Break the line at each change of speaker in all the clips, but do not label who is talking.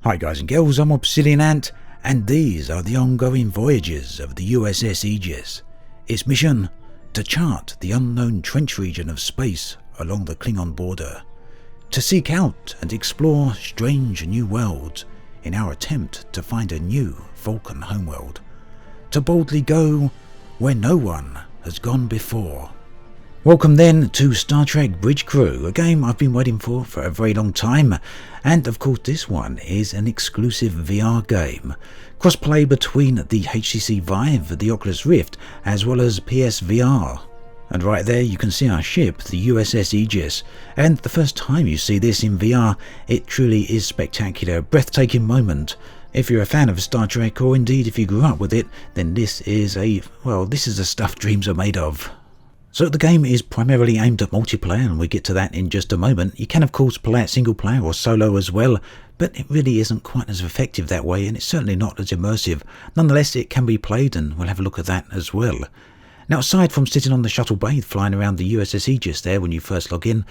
Hi guys and girls, I'm Obsidian Ant, and these are the ongoing voyages of the USS Aegis. Its mission: to chart the unknown trench region of space along the Klingon border, to seek out and explore strange new worlds in our attempt to find a new Vulcan homeworld, to boldly go where no one has gone before. Welcome then to Star Trek Bridge Crew, a game I've been waiting for a very long time, and of course this one is an exclusive VR game. Crossplay between the HTC Vive, the Oculus Rift, as well as PSVR. And right there you can see our ship, the USS Aegis, and the first time you see this in VR, it truly is spectacular, a breathtaking moment. If you're a fan of Star Trek, or indeed if you grew up with it, then this is the stuff dreams are made of. So the game is primarily aimed at multiplayer, and we get to that in just a moment. You can of course play it single player or solo as well, but it really isn't quite as effective that way, and it's certainly not as immersive. Nonetheless, it can be played, and we'll have a look at that as well. Now, aside from sitting on the shuttle bay flying around the USS Aegis there when you first log in,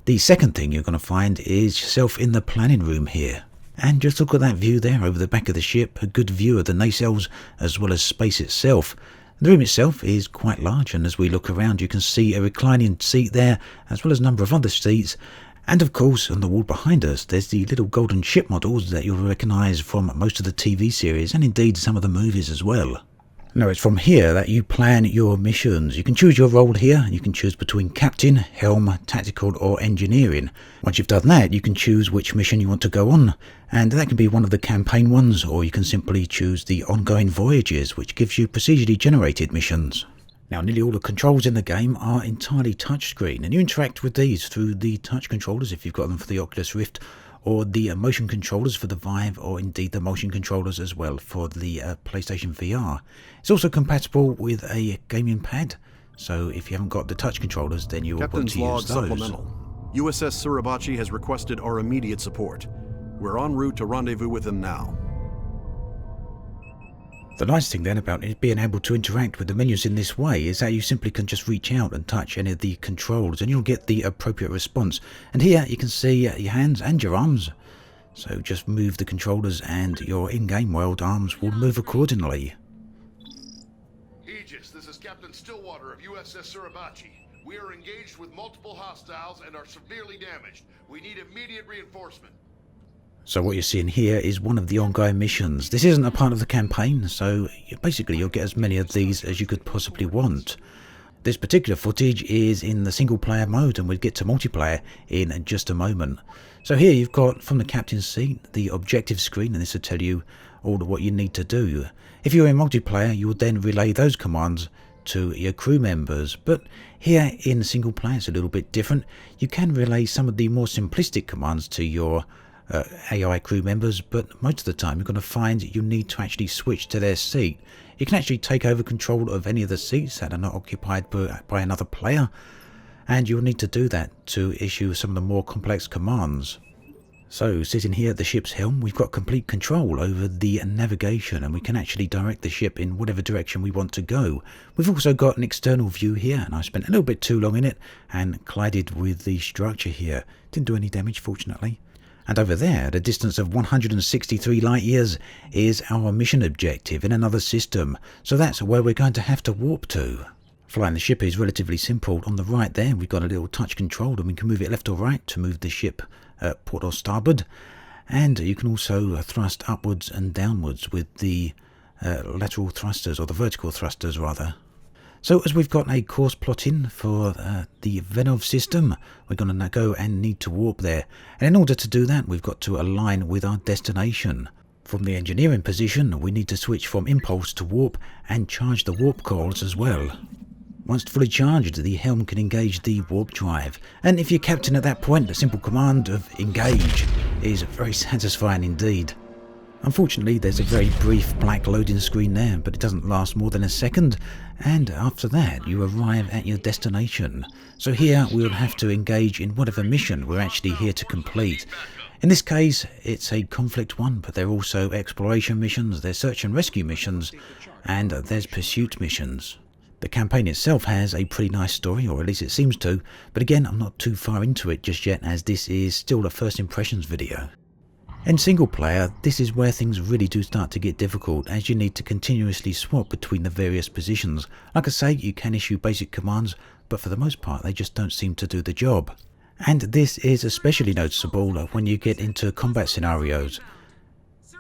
the second thing you're going to find is yourself in the planning room here. And just look at that view there over the back of the ship, a good view of the nacelles as well as space itself. The room itself is quite large, and as we look around you can see a reclining seat there as well as a number of other seats, and of course on the wall behind us there's the little golden ship models that you'll recognise from most of the TV series and indeed some of the movies as well. Now it's from here that you plan your missions. You can choose your role here. You can choose between captain, helm, tactical or engineering. Once you've done that, you can choose which mission you want to go on, and that can be one of the campaign ones, or you can simply choose the ongoing voyages, which gives you procedurally generated missions. Now nearly all the controls in the game are entirely touchscreen, and you interact with these through the touch controllers if you've got them for the Oculus Rift, or the motion controllers for the Vive, or indeed the motion controllers as well for the PlayStation VR. It's also compatible with a gaming pad, so if you haven't got the touch controllers then you'll want to use those.
Supplemental. USS Suribachi has requested our immediate support. We're en route to rendezvous with him now.
The nice thing then about it being able to interact with the menus in this way is that you simply can just reach out and touch any of the controls and you'll get the appropriate response. And here you can see your hands and your arms. So just move the controllers and your in-game world arms will move accordingly.
Aegis, this is Captain Stillwater of USS Suribachi. We are engaged with multiple hostiles and are severely damaged. We need immediate reinforcement.
So what you're seeing here is one of the ongoing missions. This isn't a part of the campaign, so basically you'll get as many of these as you could possibly want. This particular footage is in the single player mode, and we'll get to multiplayer in just a moment. So here you've got, from the captain's seat, the objective screen, and this will tell you all of what you need to do. If you're in multiplayer, you will then relay those commands to your crew members, but here in single player it's a little bit different. You can relay some of the more simplistic commands to your AI crew members, but most of the time you're going to find you need to actually switch to their seat. You can actually take over control of any of the seats that are not occupied by another player, and you'll need to do that to issue some of the more complex commands. So sitting here at the ship's helm, we've got complete control over the navigation, and we can actually direct the ship in whatever direction we want to go. We've also got an external view here, and I spent a little bit too long in it and collided with the structure here. Didn't do any damage, fortunately. And over there, at a distance of 163 light years, is our mission objective in another system. So that's where we're going to have to warp to. Flying the ship is relatively simple. On the right there, we've got a little touch control, and we can move it left or right to move the ship port or starboard. And you can also thrust upwards and downwards with the lateral thrusters, or the vertical thrusters rather. So as we've got a course plot in for the Venov system, we're going to go and need to warp there. And in order to do that, we've got to align with our destination. From the engineering position, we need to switch from impulse to warp and charge the warp coils as well. Once fully charged, the helm can engage the warp drive. And if you're captain at that point, the simple command of engage is very satisfying indeed. Unfortunately, there's a very brief black loading screen there, but it doesn't last more than a second, and after that you arrive at your destination. So here we'll have to engage in whatever mission we're actually here to complete. In this case, it's a conflict one, but there are also exploration missions, there's search and rescue missions, and there's pursuit missions. The campaign itself has a pretty nice story, or at least it seems to, but again, I'm not too far into it just yet, as this is still a first impressions video. In single player, this is where things really do start to get difficult, as you need to continuously swap between the various positions. Like I say, you can issue basic commands, but for the most part they just don't seem to do the job. And this is especially noticeable when you get into combat scenarios.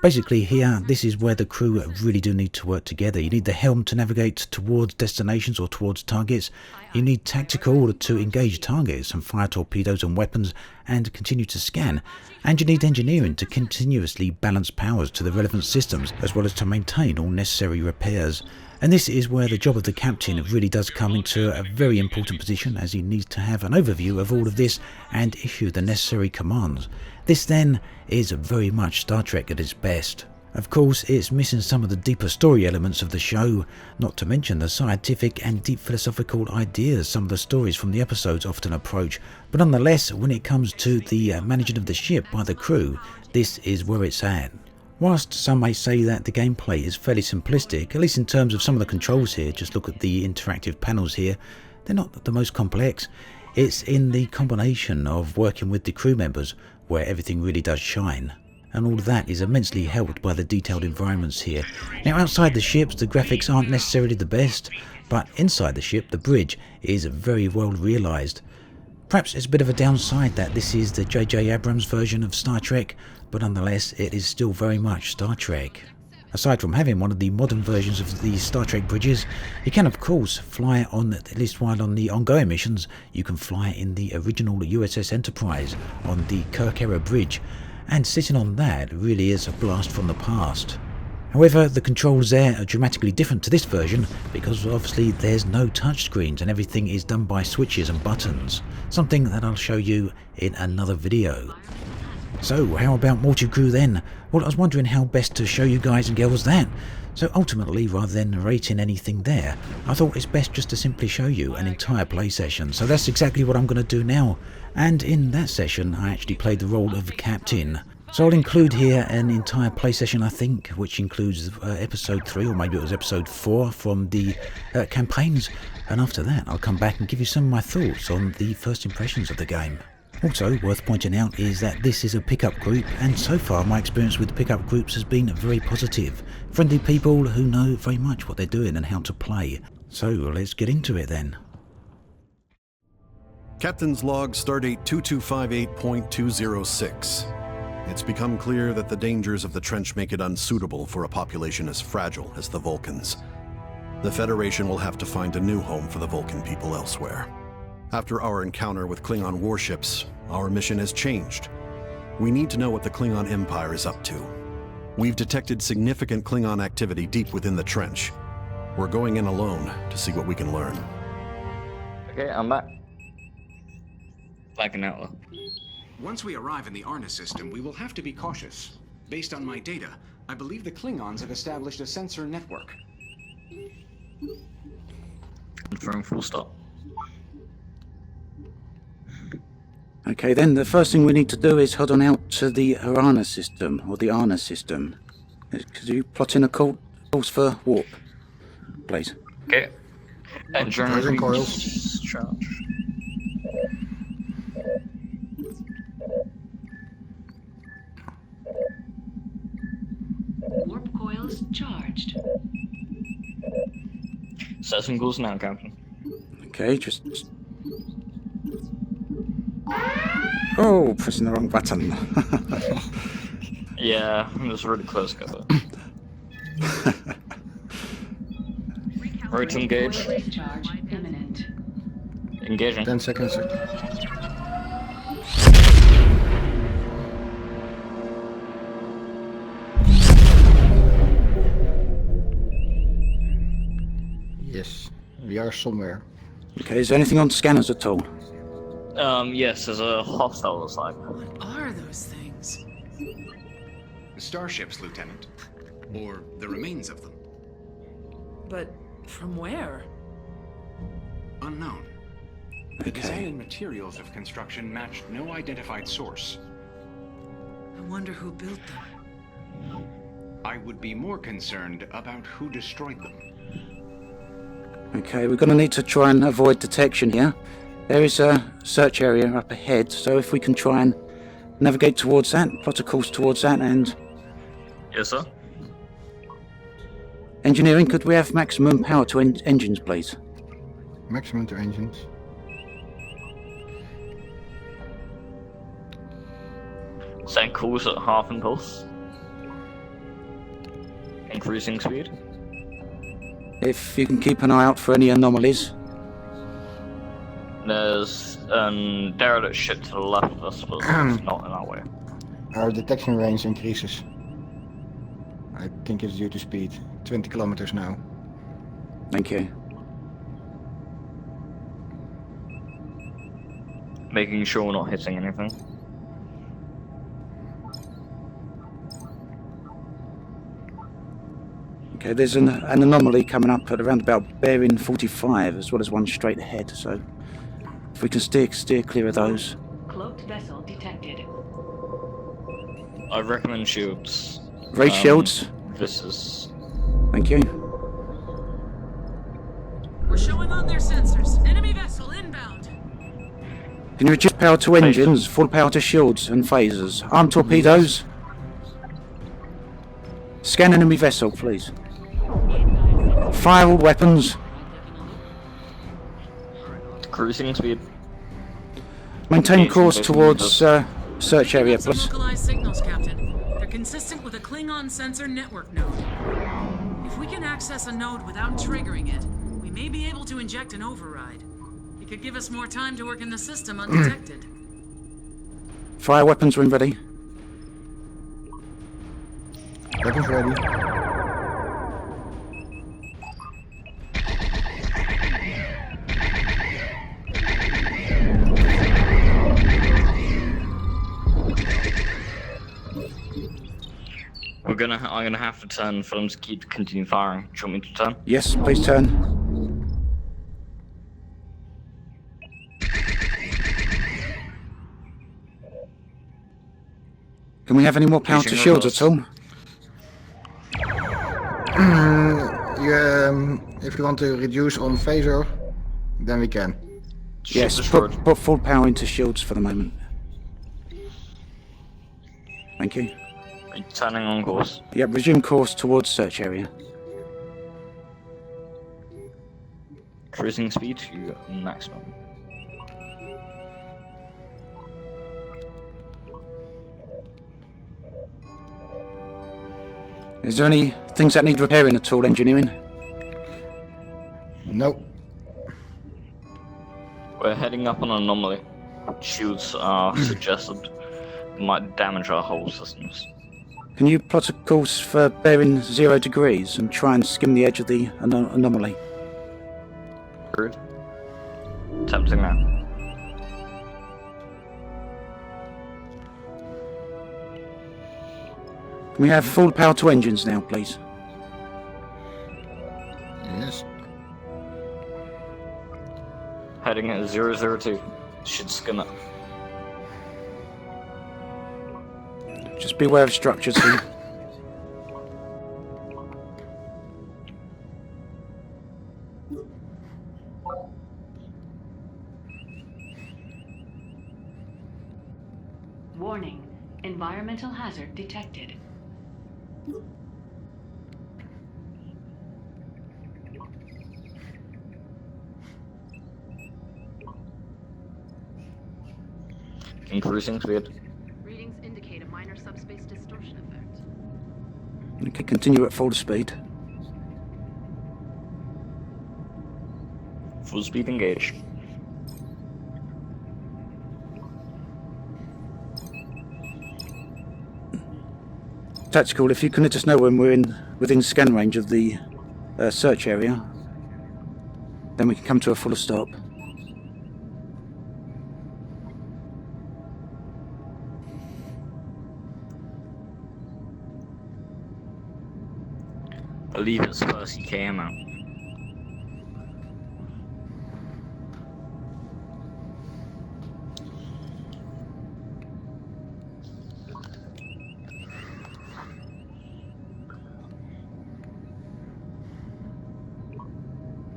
Basically here, this is where the crew really do need to work together. You need the helm to navigate towards destinations or towards targets. You need tactical to engage targets and fire torpedoes and weapons and continue to scan. And you need engineering to continuously balance powers to the relevant systems, as well as to maintain all necessary repairs. And this is where the job of the captain really does come into a very important position, as he needs to have an overview of all of this and issue the necessary commands. This then is very much Star Trek at its best. Of course, it's missing some of the deeper story elements of the show, not to mention the scientific and deep philosophical ideas some of the stories from the episodes often approach, but nonetheless, when it comes to the managing of the ship by the crew, this is where it's at. Whilst some may say that the gameplay is fairly simplistic, at least in terms of some of the controls here, just look at the interactive panels here, they're not the most complex. It's in the combination of working with the crew members where everything really does shine. And all of that is immensely helped by the detailed environments here. Now outside the ships the graphics aren't necessarily the best, but inside the ship the bridge is very well realised. Perhaps it's a bit of a downside that this is the J.J. Abrams version of Star Trek, but nonetheless it is still very much Star Trek. Aside from having one of the modern versions of the Star Trek bridges, you can of course fly on, at least while on the ongoing missions, you can fly in the original USS Enterprise on the Kirk era bridge, and sitting on that really is a blast from the past. However, the controls there are dramatically different to this version because obviously there's no touchscreens and everything is done by switches and buttons, something that I'll show you in another video. So how about multi-crew then? Well, I was wondering how best to show you guys and girls that. So ultimately, rather than narrating anything there, I thought it's best just to simply show you an entire play session. So that's exactly what I'm going to do now. And in that session, I actually played the role of captain. So I'll include here an entire play session, I think, which includes episode 3, or maybe it was episode 4 from the campaigns. And after that, I'll come back and give you some of my thoughts on the first impressions of the game. Also, worth pointing out is that this is a pickup group, and so far my experience with pickup groups has been very positive. Friendly people who know very much what they're doing and how to play. So let's get into it then.
Captain's Log Stardate 2258.206. It's become clear that the dangers of the trench make it unsuitable for a population as fragile as the Vulcans. The Federation will have to find a new home for the Vulcan people elsewhere. After our encounter with Klingon warships, our mission has changed. We need to know what the Klingon Empire is up to. We've detected significant Klingon activity deep within the trench. We're going in alone to see what we can learn.
Okay, I'm back. Like an outlaw.
Once we arrive in the Arna system, we will have to be cautious. Based on my data, I believe the Klingons have established a sensor network.
Confirm full stop.
Okay then, the first thing we need to do is head on out to the Arana system, or the Arna system. Could you plot in a course for warp, please?
Okay. Engine coils charge.
Warp coils charged.
Setting goals now, Captain.
Okay, just... Oh, pressing the wrong button.
Yeah, it was really close, Captain. Right to engage.
Charge imminent.
Engaging.
10 seconds. Yes, we are somewhere.
Okay, is there anything on scanners at all?
Yes, there's a hostile, looks like.
What are those things?
Starships, Lieutenant. Or the remains of them.
But from where?
Unknown. The design and materials of construction matched no identified source.
I wonder who built them.
I would be more concerned about who destroyed them.
Okay, we're going to need to try and avoid detection here. There is a search area up ahead, so if we can try and navigate towards that, plot a course towards that, and
Yes, sir.
engineering, could we have maximum power to engines, please?
Maximum to engines.
Send course at half impulse. Increasing speed.
If you can keep an eye out for any anomalies.
There's a derelict ship to the left of us, but it's not in our way.
Our detection range increases. I think it's due to speed. 20 kilometers now.
Thank you.
Making sure we're not hitting anything.
Okay, there's an anomaly coming up at around about bearing 45, as well as one straight ahead, so if we can steer clear of those.
Cloaked vessel detected.
I recommend shields.
Raise shields.
This is...
Thank you.
We're showing on their sensors. Enemy vessel inbound.
Can you reduce power to engines, full power to shields and phasers? Armed torpedoes. Scan enemy vessel, please. Fire all weapons.
Cruising speed.
Maintain course towards search area,
Some
please.
localized signals, Captain. They're consistent with a Klingon sensor network node. If we can access a node without triggering it, we may be able to inject an override. It could give us more time to work in the system undetected.
Fire weapons when ready.
Weapons ready.
I'm gonna have to turn for them to continue firing. Do you want me to turn?
Yes, please turn. Can we have any more power to
Using
shields
those.
at all?
If you want to reduce on phaser, then we can.
Yes,
Destroyed.
put full power into shields for the moment. Thank you.
Turning on course.
Yep, resume course towards search area.
Cruising speed to maximum.
Is there any things that need repairing at all, engineering?
No.
We're heading up on an anomaly. Shields are suggested might damage our whole systems.
Can you plot a course for bearing 0 degrees and try and skim the edge of the anomaly?
Rude. Attempting now.
Can we have full power to engines now, please?
Yes.
Heading at 002. Should skim it.
Just beware of structures here.
Warning. Environmental hazard detected.
Increasing speed.
Readings indicate a minor subspace distortion effect.
Okay, continue at full speed.
Full speed engaged.
Tactical, if you can let us know when we're within scan range of the search area, then we can come to a full stop.
I believe it's 30 km out.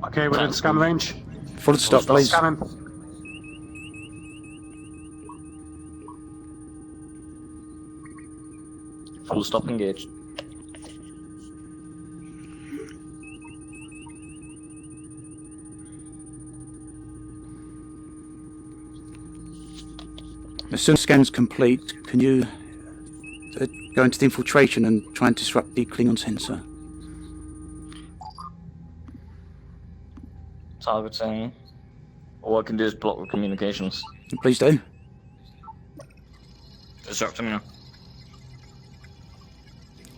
Okay, we're in scan range.
Full stop, please.
Scanning.
Full stop engaged.
As soon as scan's complete, can you go into the infiltration and try and disrupt the Klingon sensor?
Targeting. All I can do is block the communications.
Please do.
Disrupting now.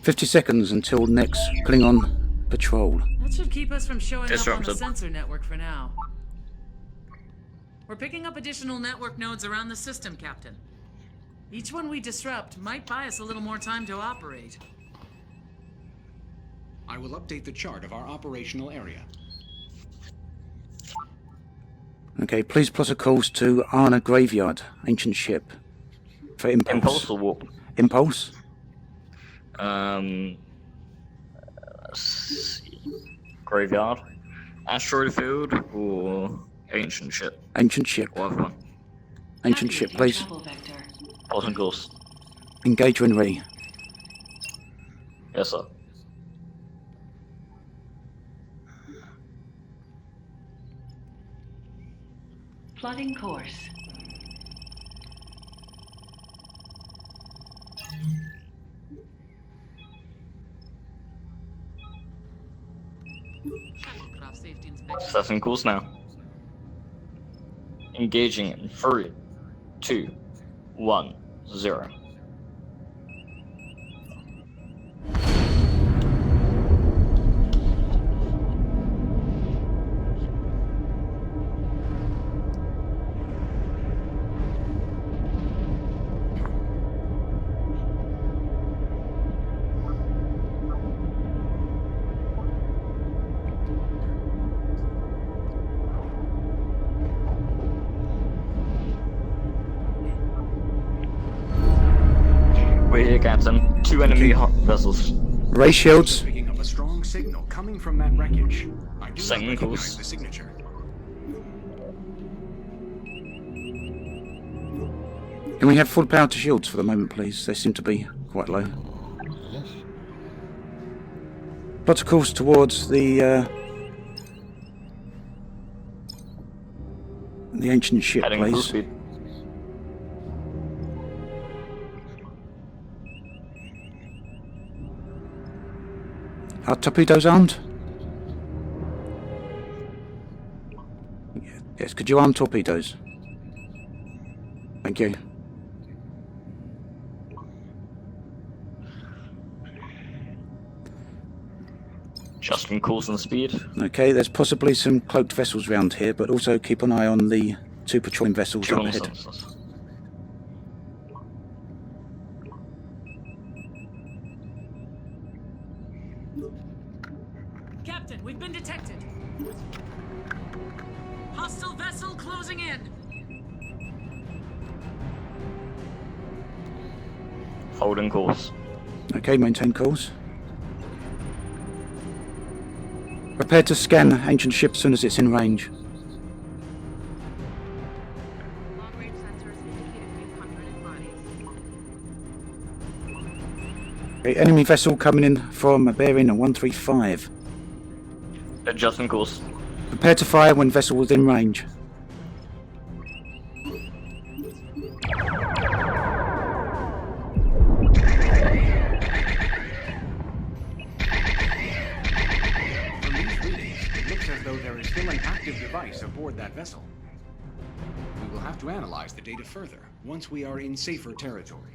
50 seconds until next Klingon patrol.
That should keep us from showing up on the
Disrupted.
sensor network for now. We're picking up additional network nodes around the system, Captain. Each one we disrupt might buy us a little more time to operate.
I will update the chart of our operational area.
Okay, please plot a course to Arna Graveyard, ancient ship. For impulse.
Impulse or warp?
Impulse?
Graveyard. Asteroid field or ancient ship?
Ancient ship.
Whatever one.
Ancient ship,
Navigating
please.
travel vector.
Plotting course.
Engage when ready.
Yes, sir.
Plotting course.
Shuttlecraft safety inspection.
Setting course now. Engaging in 3, 2, 1, 0. We're here, Captain. 2 enemy vessels.
Ray shields.
Picking up a strong signal coming from that wreckage. I do not
Second
recognize
course.
the signature.
Can we have full power to shields for the moment, please? They seem to be quite low.
Yes.
Plot a course towards the ancient ship,
Heading full
please.
speed.
Are torpedoes armed? Yes, could you arm torpedoes? Thank you.
Adjusting course and speed.
Okay, there's possibly some cloaked vessels round here, but also keep an eye on the 2 patrolling vessels
Two
up
on
ahead.
sensors.
Captain, we've been detected. Hostile vessel closing in.
Holding course.
Okay, maintain course. Prepare to scan ancient ship as soon as it's in range.
Long-range sensors indicate a few hundred bodies.
Okay, enemy vessel coming in from a bearing 135.
Adjusting course.
Prepare to fire when vessel within range.
From these readings, it looks as though there is still an active device aboard that vessel. We will have to analyze the data further once we are in safer territory.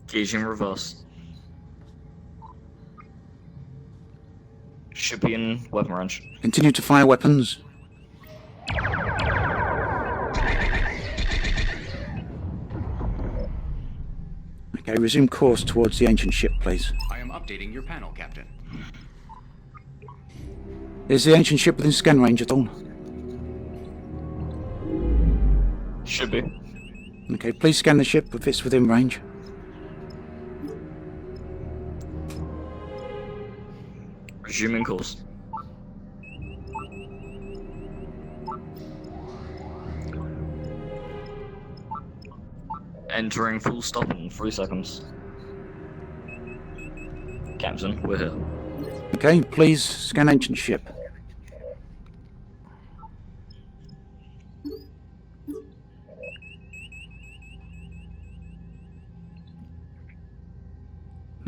Gauging reverse. Should be in weapon range.
Continue to fire weapons. Okay, resume course towards the ancient ship, please.
I am updating your panel, Captain.
Is the ancient ship within scan range at all?
Should be.
Okay, please scan the ship if it's within range.
Resuming course. Entering full stop in 3 seconds. Captain, we're here.
Okay, please scan ancient ship.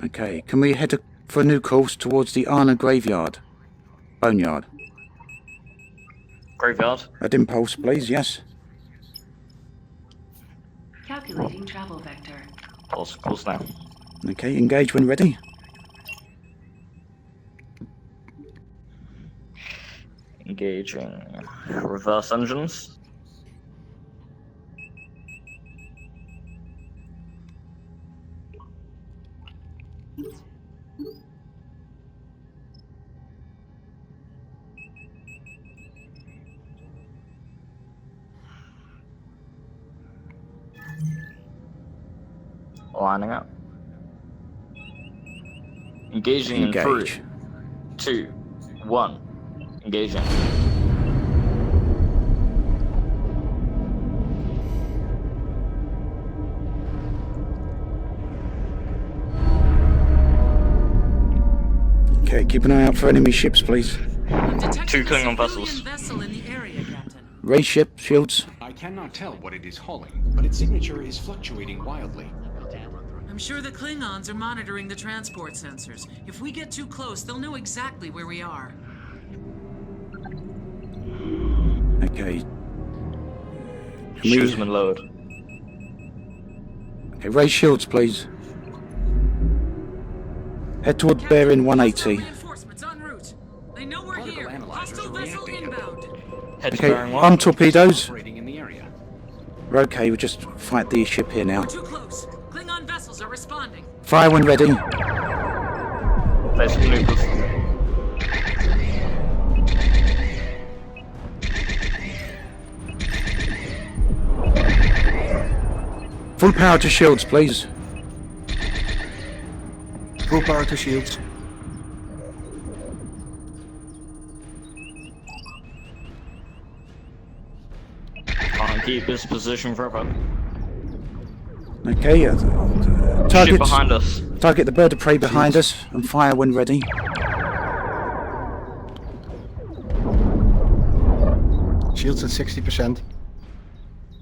Okay, can we head for a new course towards the Arna graveyard? Boneyard.
Graveyard?
At impulse, please, yes.
Calculating travel vector.
Course now.
Okay, engage when ready.
Engaging reverse engines. Lining up. Engaging in 3, 2, 1. Engaging.
Okay, keep an eye out for enemy ships, please.
2 Klingon vessels.
Vessel in the area, Captain.
Ray ship, shields.
I cannot tell what it is hauling, but its signature is fluctuating wildly.
I'm sure the Klingons are monitoring the transport sensors. If we get too close, they'll know exactly where we are.
Okay.
Shoesman load.
Okay, raise shields, please. Head toward bearing 180.
Reinforcements en route. They know we're here. Hostile vessel inbound.
Head to
Okay,
bearing 1.
arm torpedoes.
Operating in the area.
We're okay, we'll just fight the ship here now.
We're too close. Klingon vessels are responding.
Fire when ready.
Place maneuvers.
Full power to shields, please.
Full power to shields.
Can't keep this position forever.
Okay,
Ship
target
behind us.
Target the bird of prey behind us and fire when ready.
Shields at 60%.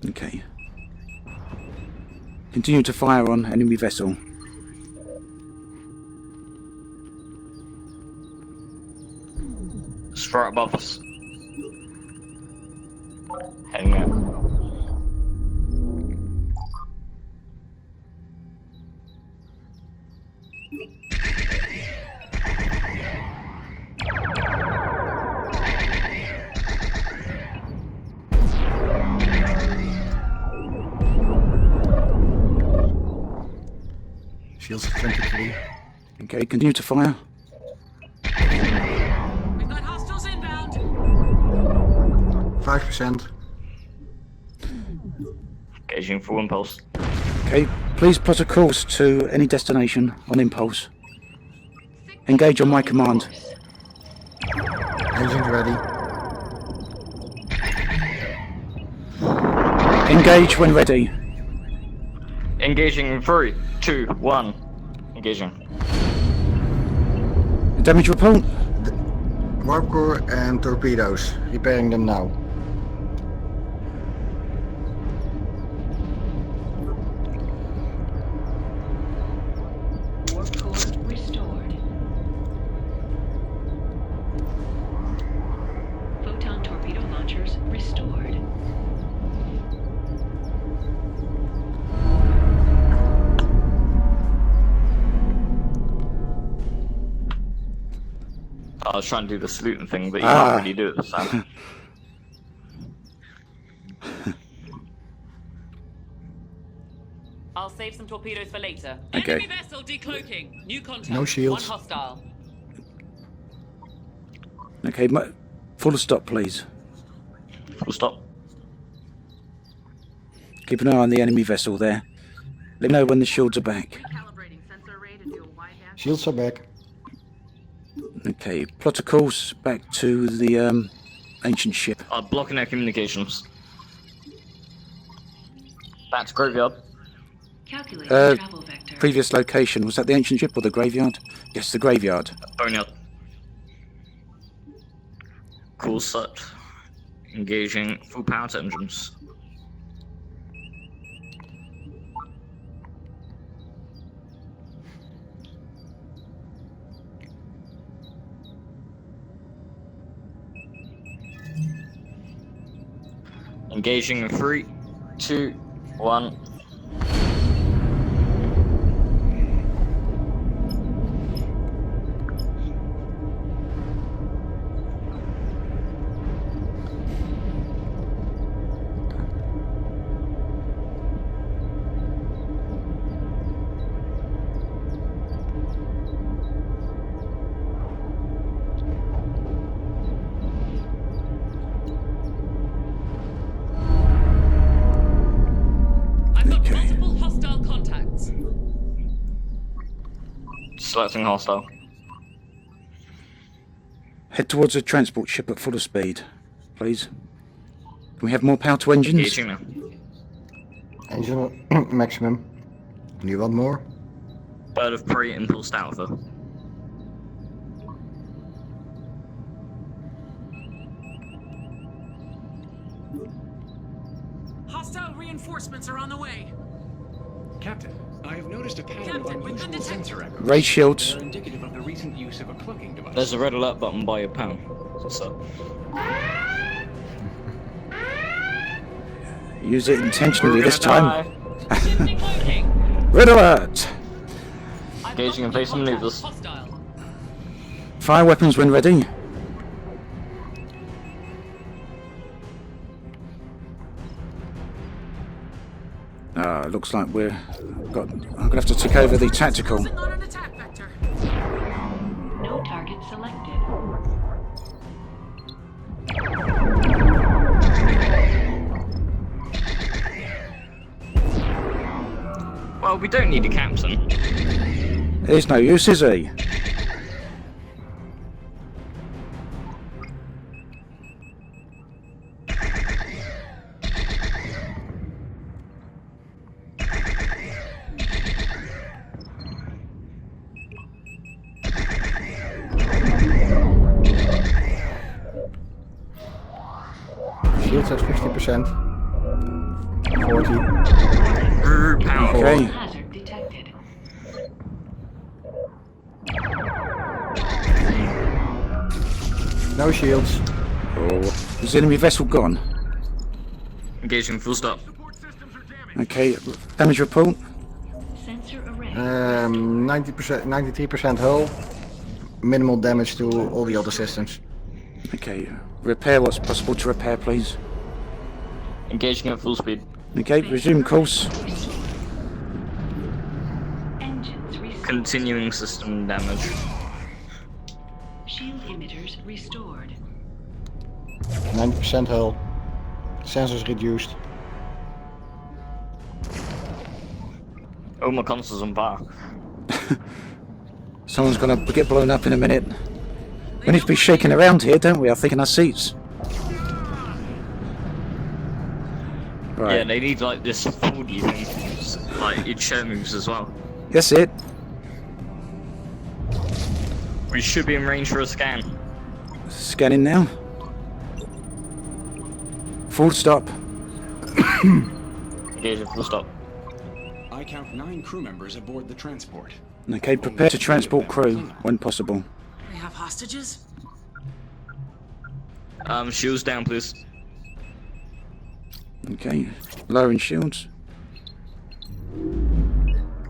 Okay. Continue to fire on enemy vessel.
Straight above us. Heading out.
Shields at 23.
Okay, continue to fire.
We've got hostiles inbound.
5%.
Engaging full impulse.
Okay, please plot a course to any destination on impulse. Engage on my command.
Engines ready.
Engage when ready.
Engaging in 3, 2, 1. Engaging.
Damage report.
Warp core and torpedoes. Repairing them now.
Warp core restored. Photon torpedo launchers restored.
I was trying to do the saluting thing, but you can't really do it this time.
I'll save some torpedoes for later.
Okay.
Enemy vessel decloaking. New contact.
No shields.
One hostile.
Okay, full stop, please.
Full stop.
Keep an eye on the enemy vessel there. Let me know when the shields are back.
Recalibrating sensor array to do a wide dash.
Shields are back.
Okay, plot a course back to the ancient ship.
Blocking our communications. Back to graveyard.
Calculating travel vector.
Previous location, was that the ancient ship or the graveyard? Yes, the graveyard.
Boneyard. Course set. Engaging full power to engines. Engaging in 3, 2, 1. Selecting hostile.
Head towards a transport ship at fuller speed, please. Can we have more power to engines?
Engaging now.
Engine maximum. Do you want more?
Bird of prey impulsed alpha.
Hostile reinforcements are on the way.
Captain, I have noticed a pattern
Captain,
of
we've been
unusual
detected.
sensor echoes.
Ray shields.
They're indicative of the recent use of a cloaking device.
There's a red alert button by your pen. What's up?
Use it intentionally this time.
Shifting cloaking.
Red alert!
Engaging in place of maneuvers.
Hostile.
Fire weapons when ready. Looks like I'm gonna have to take over the tactical.
On an attack vector.
No target selected.
Well, we don't need a captain.
There's no use, is he?
Shields at 50%. 40.
Power.
Okay.
Hazard detected.
No shields.
Oh. Is the enemy vessel gone?
Engaging full stop.
Okay, damage report.
Sensor array.
90%, 93% hull. Minimal damage to all the other systems.
Okay, repair what's possible to repair, please.
Engaging at full speed.
Okay, resume course.
Engines restored.
Continuing system damage.
Shield emitters restored.
90% hull. Sensors reduced.
Oh, my console's on fire.
Someone's gonna get blown up in a minute. We need to be shaking around here, don't we? I think in our seats. Right.
Yeah, they need like this 4D thing. Like it show moves as well.
That's it.
We should be in range for a scan.
Scanning now. Full stop.
Engage at full stop.
I count 9 crew members aboard the transport.
Okay, prepare to transport crew when possible.
They have hostages?
Shields down, please.
Okay, lowering shields.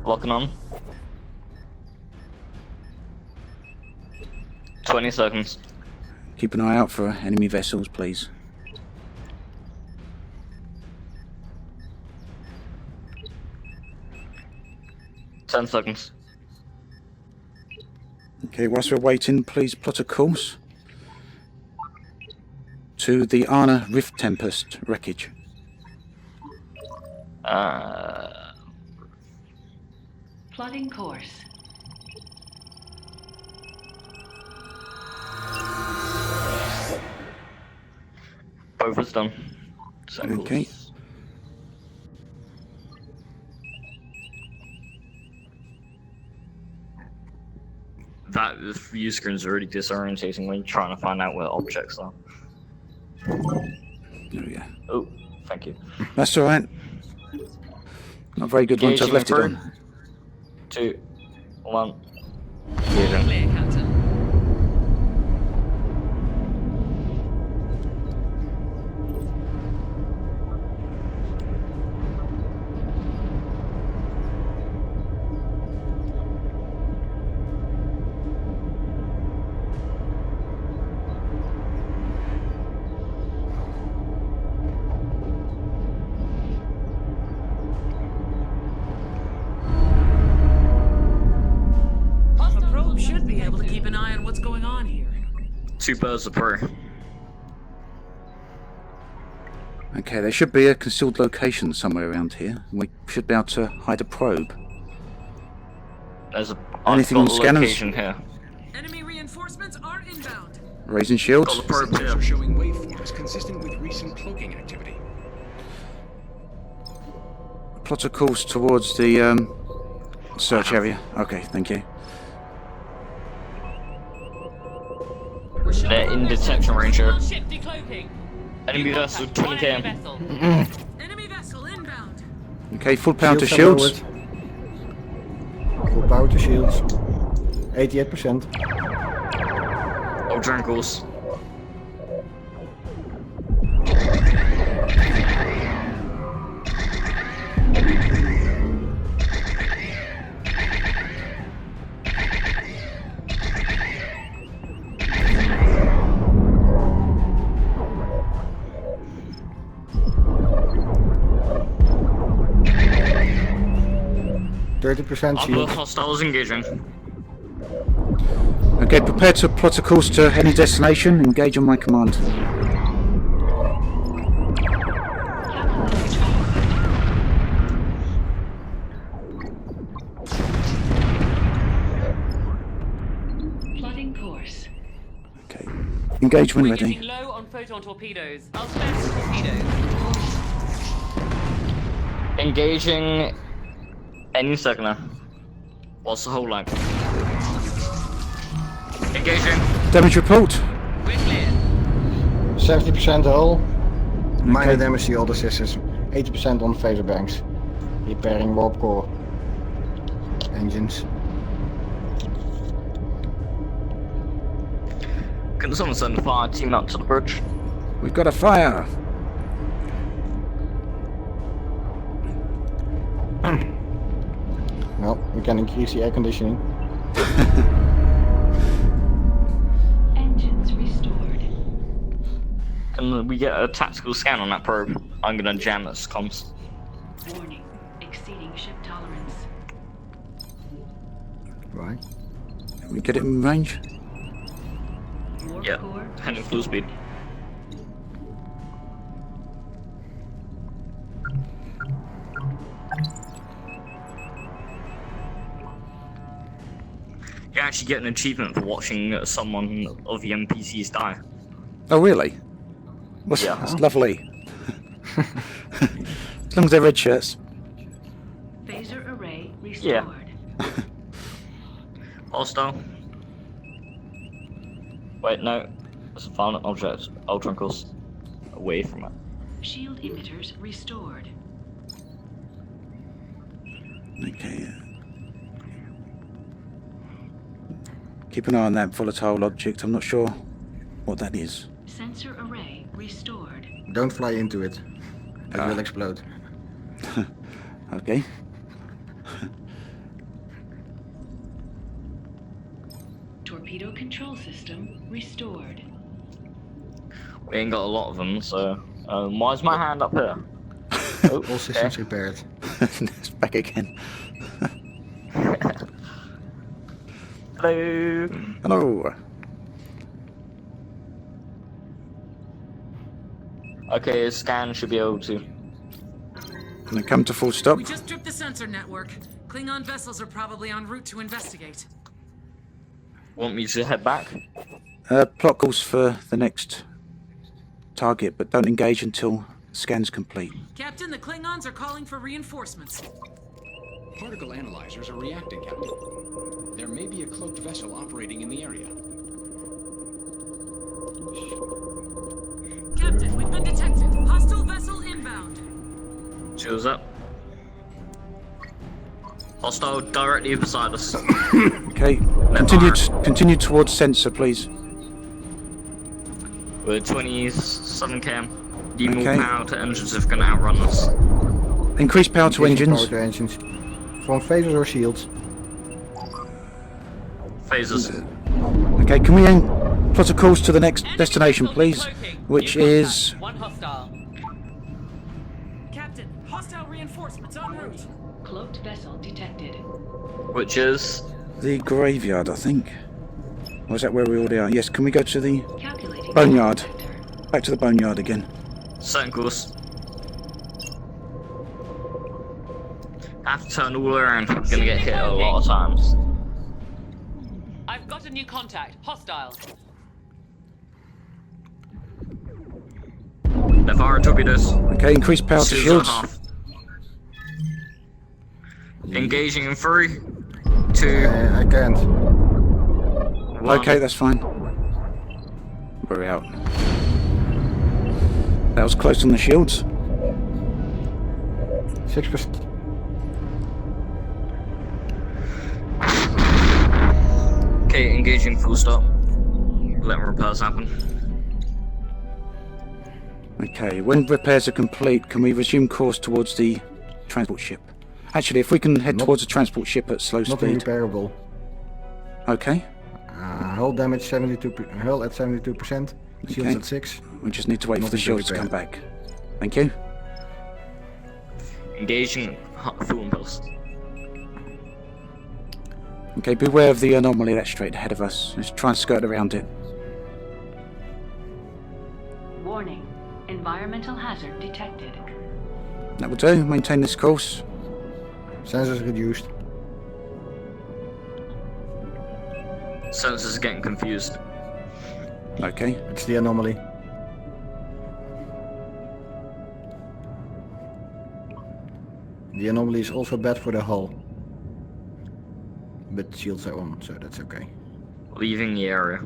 Locking on. 20 seconds.
Keep an eye out for enemy vessels, please.
Ten seconds.
Okay, whilst we're waiting, please plot a course to the Uncharted Rift Tempest wreckage.
Plotting course.
Both is done.
Okay.
That view screens are really disorientating when you're trying to find out where objects are.
There we go.
Oh, thank you.
That's alright. Not very good once I've left it on.
2, 1.
Clear, Captain. Should be able to keep an eye on what's going on here.
2 birds of prey.
Okay, there should be a concealed location somewhere around here. We should be able to hide a probe.
There's a
Anything on scanners?
location here.
Enemy reinforcements are inbound.
Raising shields.
Got the probe
Sensors
here.
are showing waveforms consistent with recent cloaking activity.
Plot a course towards the search area. Okay, thank you.
They're in detection range here.
Starship decloaking.
Enemy vessel 20
Enemy
km.
vessel.
Enemy vessel inbound.
Okay, full power to
Shields are
shields.
lowered. Full power to shields. 88%.
Oh, Drankles.
%30
Other
shield.
hostiles engaging.
Okay, prepare to plot a course to any destination. Engage on my command.
Plotting course.
Okay, engagement
We're
ready.
getting low on photon torpedoes. I'll spare some torpedoes.
Engaging any second now. What's the whole line? Engaging.
Damage report.
We're clear.
70% hull. Minor
Okay.
damage to the other systems. 80% on phaser banks. Repairing warp core engines.
Can someone send a fire team up to the bridge?
We've got a fire.
Well, we can increase the air conditioning.
Engines restored.
Can we get a tactical scan on that probe? I'm gonna jam its comms.
Warning. Exceeding ship tolerance.
Right.
Can we get it in range?
Warp
Yeah,
core
heading full speed. You actually get an achievement for watching someone of the NPCs die.
Oh, really?
Yeah.
That's lovely. As long as they're red shirts.
phaser array restored.
Yeah. Hostile. Wait, no. It's a violent object. Ultron course away from it.
Shield emitters restored.
Okay. Keep an eye on that volatile object. I'm not sure what that is.
Sensor array restored.
Don't fly into it. It will explode.
Okay.
Torpedo control system restored.
We ain't got a lot of them, so why is my hand up here?
All systems repaired.
It's back again.
Hello.
Hello.
Okay, scan should be able to.
And they come to full stop.
We just tripped the sensor network. Klingon vessels are probably en route to investigate.
Want me to head back?
Plot course for the next target, but don't engage until scan's complete.
Captain, the Klingons are calling for reinforcements.
particle analyzers are reacting, Captain. There may be a cloaked vessel operating in the area.
Captain, we've been detected. Hostile vessel inbound.
Shields up. Hostile directly beside us.
Okay, continue towards sensor, please.
We're 27 km. You
Okay.
more power to engines if going to outrun us.
Increase power to engines.
Power to engines. From phasers or shields?
Phasers.
Okay, can we plot a course to the next destination, please? Which is...
One hostile.
Captain, hostile reinforcements en route.
Cloaked vessel detected.
Which is...
the graveyard, I think. Or is that where we already are? Yes, can we go to the
Calculating
boneyard?
sector.
Back to the boneyard again.
certain course. Have to turn all around. We're gonna get hit a lot of times.
I've got a new contact. Hostile.
They're firing torpedoes.
Okay, increase power to shields.
Engaging in 3, 2.
I can't.
1.
Okay, that's fine. We're out. That was close on the shields.
6%.
Okay, engaging full stop. Let repairs happen.
Okay, when repairs are complete, can we resume course towards the transport ship? Actually, if we can head towards the transport ship at slow
Not
speed.
repairable.
Okay.
Hull damage 72%. Hull at 72%. Shields
Okay.
at 6.
We just need to wait for the shields to come back. Thank you.
Engaging full impulse.
Okay, beware of the anomaly that's straight ahead of us. Let's try and skirt around it.
Warning. Environmental hazard detected.
That will do. Maintain this course.
Sensors reduced.
Sensors getting confused.
Okay.
It's the anomaly. The anomaly is also bad for the hull. But shields are on, so that's okay.
Leaving the area.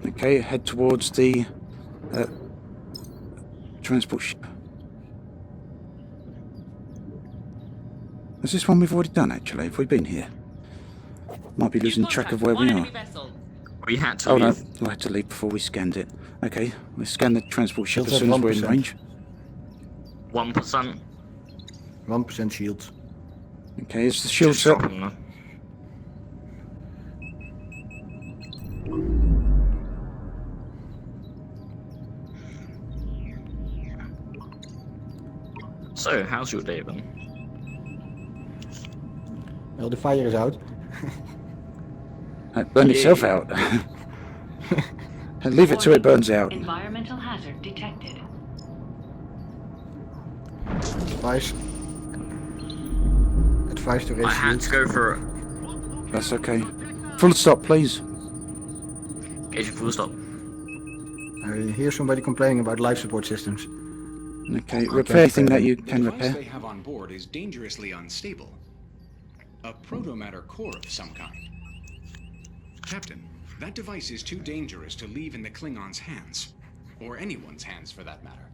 Okay, head towards the transport ship. Is this one we've already done, actually? Have we been here? Might be losing track of where we are.
We had to
Oh
leave.
no, we had to leave before we scanned it. Okay, we'll scan the transport ship
Shields
as soon
at
as we're in
1%.
range.
1%.
1% shields.
Okay, is the shield
Just
set?
dropping them. So, how's your day been?
Well, the fire is out.
Burn yourself out. Leave it till it burns out.
Environmental hazard detected.
Advice to raise
I had
shields.
to go for it.
That's okay. Full stop, please.
Engaging full stop.
I hear somebody complaining about life support systems.
Okay, repair anything that you
The
can
device
repair.
they have on board is dangerously unstable. A protomatter core of some kind. Captain, that device is too dangerous to leave in the Klingons' hands. Or anyone's hands, for that matter.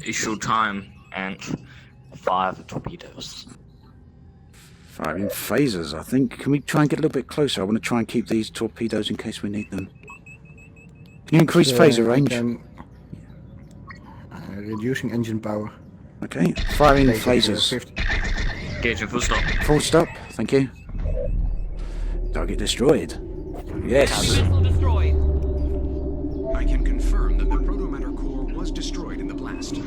Issue time and 5 torpedoes.
Firing phasers, I think. Can we try and get a little bit closer? I want to try and keep these torpedoes in case we need them. Can you increase phaser range?
Reducing engine power.
Okay, firing
Phaser
phasers.
50.
Engaging full stop.
Full stop, thank you. Target destroyed. Yes.
Vessel destroyed.
I can confirm that the protomatter core was destroyed in the blast.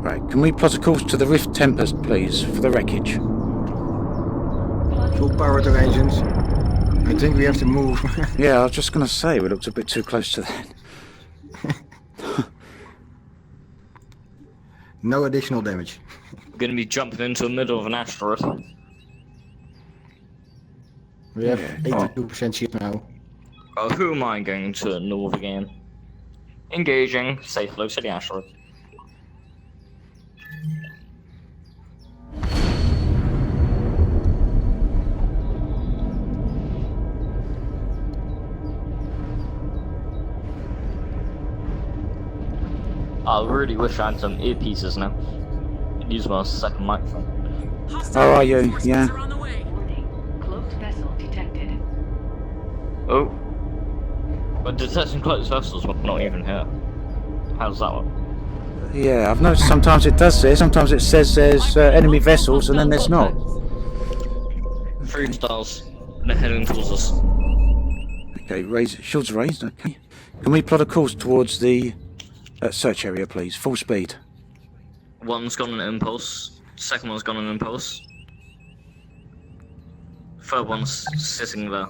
Right, can we plot a course to the Rift Tempest, please, for the wreckage?
Full power to engines. I think we have to move.
Yeah, I was just going to say, we looked a bit too close to that.
No additional damage.
We're gonna be jumping into the middle of an asteroid.
We have
Yeah.
82% shield now.
Oh, who am I going to north again? Engaging. Safe low city asteroid. I really wish I had some earpieces now. Use my second microphone.
How are you? Yeah.
Warning. Cloaked vessel detected.
Oh. But detecting closed vessels, we're not even here. How's that one?
Yeah, I've noticed sometimes it does say, sometimes it says there's enemy vessels and then there's not.
3 stars. They're heading towards us.
Okay, shields raised, okay. Can we plot a course towards the search area, please? Full speed.
One's got an impulse. Second one's got an impulse. Third one's sitting there.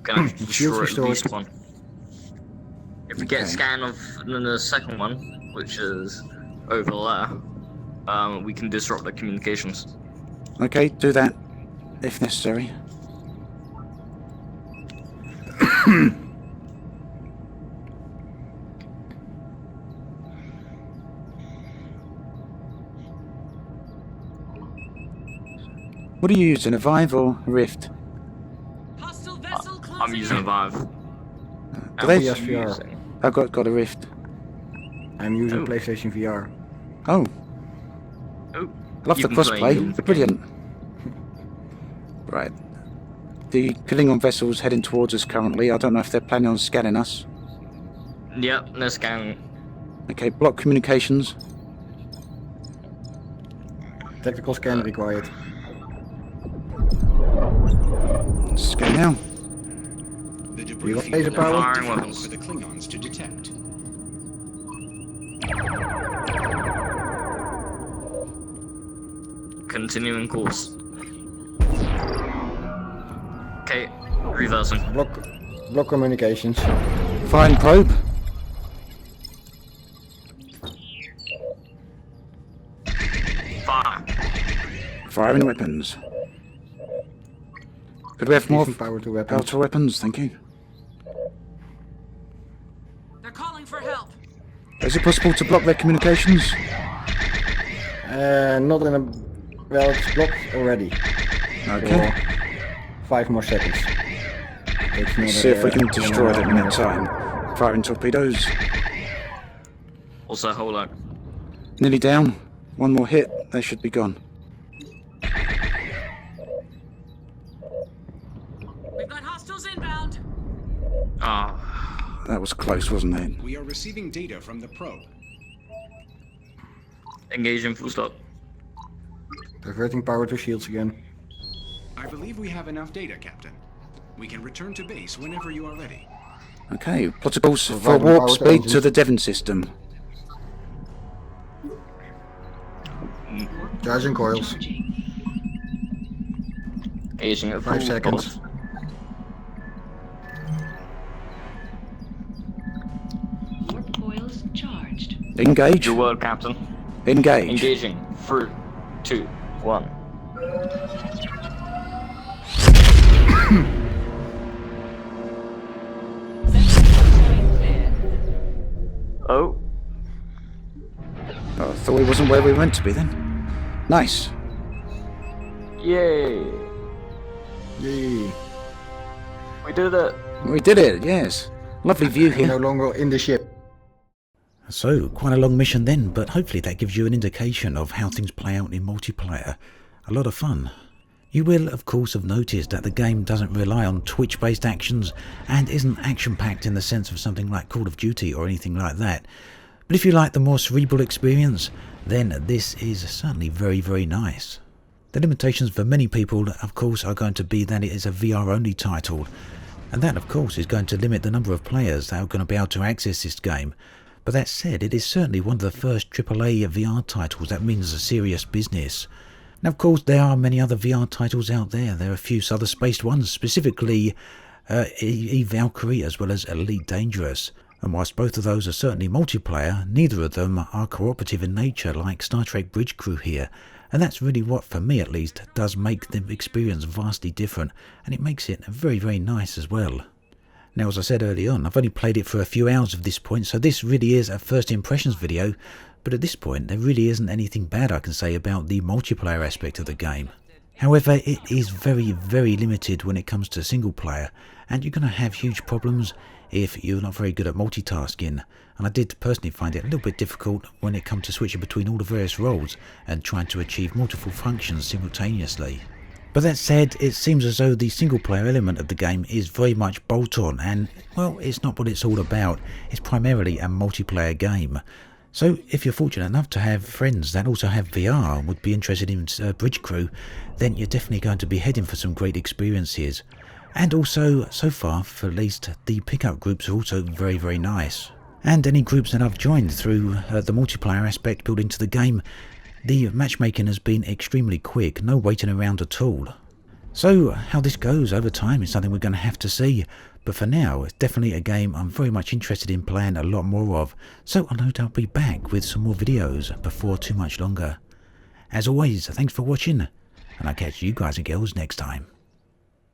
Gonna have to destroy at least one. If we get a scan of the second one, which is over there, we can disrupt the communications.
Okay, do that, if necessary. What are you using, a Vive or a Rift?
Hostile vessel
I'm using a Vive.
Do they?
PSVR.
I've got a Rift.
I'm using PlayStation VR.
Oh.
Oh.
I love the crossplay. Brilliant. Right. The Klingon vessel's heading towards us currently. I don't know if they're planning on scanning us.
Yep, they're scanning.
Okay, block communications.
Tactical scan required.
Scan now.
The debris
got
field
laser power?
is
Firing
difficult
weapons.
for the Klingons to detect.
Continuing course. Okay, reversing.
Block communications.
Firing probe.
Fire.
Firing weapons. Could we have more
Increasing power to weapons.
outer weapons? Thank you.
They're calling for help.
Is it possible to block their communications?
Not in a... Well, it's blocked already.
Okay.
For 5 more seconds.
Let's see if we can destroy them in that time. Firing torpedoes.
Also, hold on.
Nearly down. One more hit. They should be gone.
We've got hostiles inbound.
Ah.
That was close, wasn't it?
We are receiving data from the probe.
Engaging full stop.
Diverting power to shields again.
I believe we have enough data, Captain. We can return to base whenever you are ready.
Okay, plot a course for
Providing
warp
power to
speed to
engines.
the Devon system.
Charging coils.
Engaging at
5
full
seconds.
course.
Warp coils charged.
Engage.
Your word, Captain.
Engage.
Engaging. 3, 2, 1. Oh.
Oh, I thought we wasn't where we were meant to be then. Nice.
Yay.
Yay.
We did it.
We did it, yes. Lovely view
We're
here.
no longer in the ship.
So, quite a long mission then, but hopefully that gives you an indication of how things play out in multiplayer. A lot of fun. You will, of course, have noticed that the game doesn't rely on Twitch-based actions and isn't action-packed in the sense of something like Call of Duty or anything like that. But if you like the more cerebral experience, then this is certainly very, very nice. The limitations for many people, of course, are going to be that it is a VR-only title, and that, of course, is going to limit the number of players that are going to be able to access this game. But that said, it is certainly one of the first AAA VR titles that means a serious business. Now, of course, there are many other VR titles out there. There are a few other spaced ones, specifically Valkyrie as well as Elite Dangerous. And whilst both of those are certainly multiplayer, neither of them are cooperative in nature like Star Trek Bridge Crew here. And that's really what, for me at least, does make the experience vastly different, and it makes it very, very nice as well. Now, as I said early on, I've only played it for a few hours at this point, so this really is a first impressions video, but at this point there really isn't anything bad I can say about the multiplayer aspect of the game. However, it is very, very limited when it comes to single player, and you're going to have huge problems if you're not very good at multitasking, and I did personally find it a little bit difficult when it comes to switching between all the various roles and trying to achieve multiple functions simultaneously. But that said, it seems as though the single player element of the game is very much bolt on, and well, it's not what it's all about. It's primarily a multiplayer game. So if you're fortunate enough to have friends that also have VR and would be interested in Bridge Crew, then you're definitely going to be heading for some great experiences. And also, so far, for at least, the pickup groups are also very, very nice. And any groups that I've joined through the multiplayer aspect built into the game, the matchmaking has been extremely quick, no waiting around at all. So how this goes over time is something we're going to have to see, but for now it's definitely a game I'm very much interested in playing a lot more of, so I know I'll be back with some more videos before too much longer. As always, thanks for watching, and I'll catch you guys and girls next time.